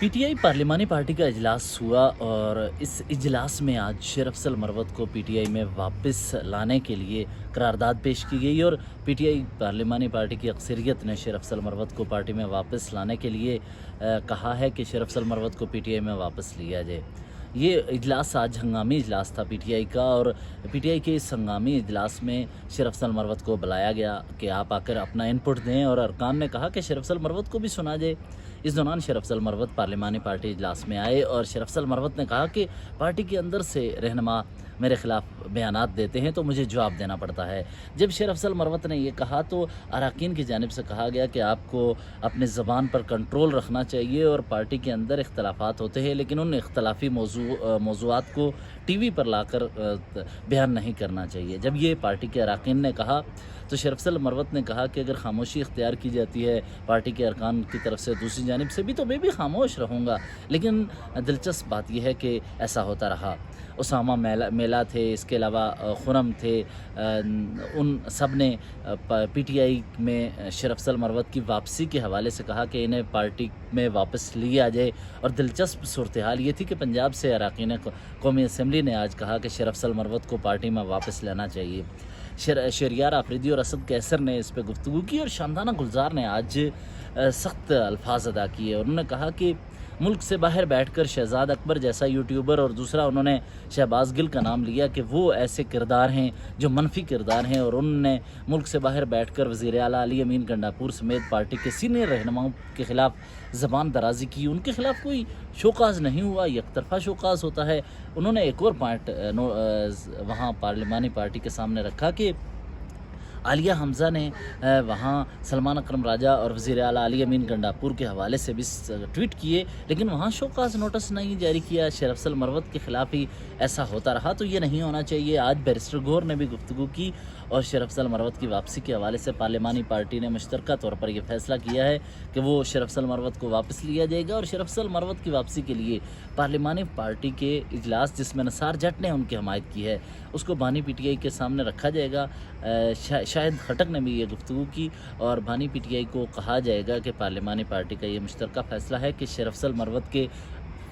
P T I पार्लिमानी party का इजलास हुआ और इस इजलास में आज शेर अफजल मरवत को पी टी आई में वापस लाने के लिए करारदाद पेश की गई और पी टी आई पार्लिमानी पार्टी की अक्सरियत ने शेर अफजल मरवत को पार्टी में वापस लाने के लिए कहा है कि शेर अफजल मरवत को पी टी आई में वापस लिया जाए। ये इजलास आज हंगामी इजलास था पीटीआई का और पीटीआई के इस हंगामी इजलास में शेर अफजल मरवत को बुलाया गया कि आप आकर अपना इनपुट दें और अरकान ने कहा कि शेर अफजल मरवत को भी सुना जाए। इस दौरान शेर अफजल मरवत पार्लिमानी पार्टी इजलास में आए और शेर अफजल मरवत ने कहा कि पार्टी के अंदर से रहनुमा मेरे खिलाफ बयानात देते हैं तो मुझे जवाब देना पड़ता है। जब शेर अफजल मरवत ने ये कहा तो अरकान की जानिब से कहा गया कि आपको अपने ज़बान पर कंट्रोल रखना चाहिए और पार्टी के अंदर इख्तलाफात होते हैं लेकिन उन इख्तलाफी मौज़ूआत को टीवी पर लाकर बयान नहीं करना चाहिए। जब ये पार्टी के अरकान ने कहा तो शेर अफजल मरवत ने कहा कि अगर खामोशी इख्तियार की जाती है पार्टी के अरकान की तरफ से दूसरी जानिब से भी तो मैं भी खामोश रहूँगा। लेकिन दिलचस्प बात यह है कि ऐसा होता रहा। उसामा मेला थे, इसके अलावा खुरम थे, उन सब ने पीटीआई में शेर अफजल मरवत की वापसी के हवाले से कहा कि इन्हें पार्टी में वापस लिया जाए। और दिलचस्प सूरत हाल ये थी कि पंजाब से अरकान कौमी असम्बली ने आज कहा कि शेर अफजल मरवत को पार्टी में वापस लेना चाहिए। शहरियार आफरीदी और असद कैसर ने इस पर गुफ्तगू की और शानदाना गुलजार ने आज सख्त अल्फाज अदा किए और उन्होंने कहा कि मुल्क से बाहर बैठकर शहजाद अकबर जैसा यूट्यूबर और दूसरा उन्होंने शहबाज गिल का नाम लिया कि वो ऐसे किरदार हैं जो मनफी किरदार हैं और उन्होंने मुल्क से बाहर बैठकर वज़ीर आला अली अमीन गंडापुर समेत पार्टी के सीनियर रहनुमाओं के ख़िलाफ़ ज़बान दराजी की। उनके ख़िलाफ़ कोई शोकाज़ नहीं हुआ, एकतरफ़ा शोकाज़ होता है। उन्होंने एक और पॉइंट वहाँ पार्लिमानी पार्टी के सामने रखा कि आलिया हमज़ा ने वहाँ सलमान अकरम राजा और वज़ीर आला अली अमीन गंडापुर के हवाले से भी ट्वीट किए लेकिन वहाँ शोकाज़ नोटिस नहीं जारी किया। शेर अफजल मरवत के ख़िलाफ़ ही ऐसा होता रहा तो ये नहीं होना चाहिए। आज बैरिस्टर गौहर ने भी गुफ्तगू की और शेर अफजल मरवत की वापसी के हवाले से पार्लिमानी पार्टी ने मुश्तरका तौर पर यह फ़ैसला किया है कि वो शेर अफजल मरवत को वापस लिया जाएगा और शेर अफजल मरवत की वापसी के लिए पार्लिमानी पार्टी के इजलास जिसमें नसार जट ने उनकी हमायत की है उसको बानी पीटीआई के सामने रखा जाएगा। शाहिद खटक ने भी ये गुफ्तगू की और बानी पीटीआई को कहा जाएगा कि पार्लिमानी पार्टी का ये मुश्तरका फ़ैसला है कि शेर अफजल मरवत के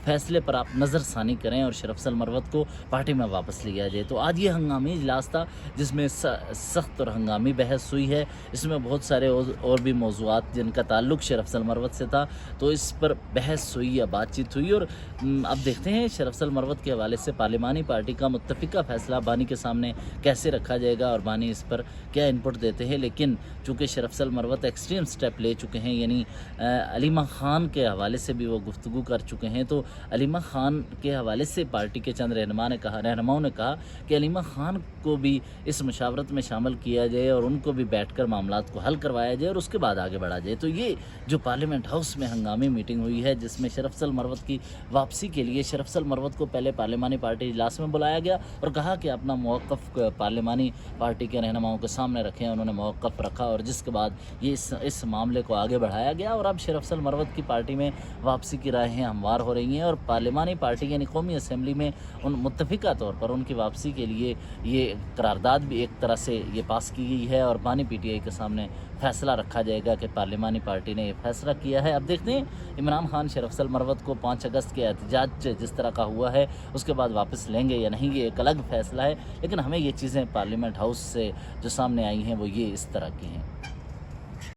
फ़ैसले पर आप नज़रसानी करें और शेर अफजल मरवत को पार्टी में वापस लिया जाए। तो आज ये हंगामी इजलास था जिसमें सख्त और हंगामी बहस हुई है। इसमें बहुत सारे और भी मौज़ूआत जिनका ताल्लुक़ शेर अफजल मरवत से था तो इस पर बहस हुई या बातचीत हुई और अब देखते हैं शेर अफजल मरवत के हवाले से पार्लिमानी पार्टी का मुत्तफ़िका फ़ैसला बानी के सामने कैसे रखा जाएगा और बानी इस पर क्या इनपुट देते हैं। लेकिन चूँकि शेर अफजल मरवत एक्सट्रीम स्टेप ले चुके हैं यानी अलीमा ख़ान के हवाले से भी वो गुफ्तगू कर चुके हैं तो अलीमा ख़ान के हवाले से पार्टी के चंद रहनुमाओं ने कहा कि अलीमा ख़ान को भी इस मुशावरत में शामिल किया जाए और उनको भी बैठकर मामलात को हल करवाया जाए और उसके बाद आगे बढ़ा जाए। तो ये जो पार्लियामेंट हाउस में हंगामी मीटिंग हुई है जिसमें शेर अफजल मरवत की वापसी के लिए शेर अफजल मरवत को पहले पार्लिमानी पार्टी इजलास में बुलाया गया और कहा कि अपना मौक़िफ़ पार्लिमानी पार्टी के रहनुमाओं के सामने रखें। उन्होंने मौक़िफ़ रखा और जिसके बाद ये इस मामले को आगे बढ़ाया गया और अब शेर अफजल मरवत की पार्टी में वापसी की राहें हमवार हो रही हैं और पार्लिमानी पार्टी यानी कौमी असम्बली में उन मुत्तफ़िका तौर पर उनकी वापसी के लिए ये करारदाद भी एक तरह से ये पास की गई है और बानी पीटीआई के सामने फ़ैसला रखा जाएगा कि पार्लिमानी पार्टी ने ये फ़ैसला किया है। अब देखते हैं इमरान खान शेर अफजल मरवत को 5 अगस्त के एहतजाज जिस तरह का हुआ है उसके बाद वापस लेंगे या नहीं, ये एक अलग फ़ैसला है। लेकिन हमें ये चीज़ें पार्लियामेंट हाउस से जो सामने आई हैं वो ये इस तरह की हैं।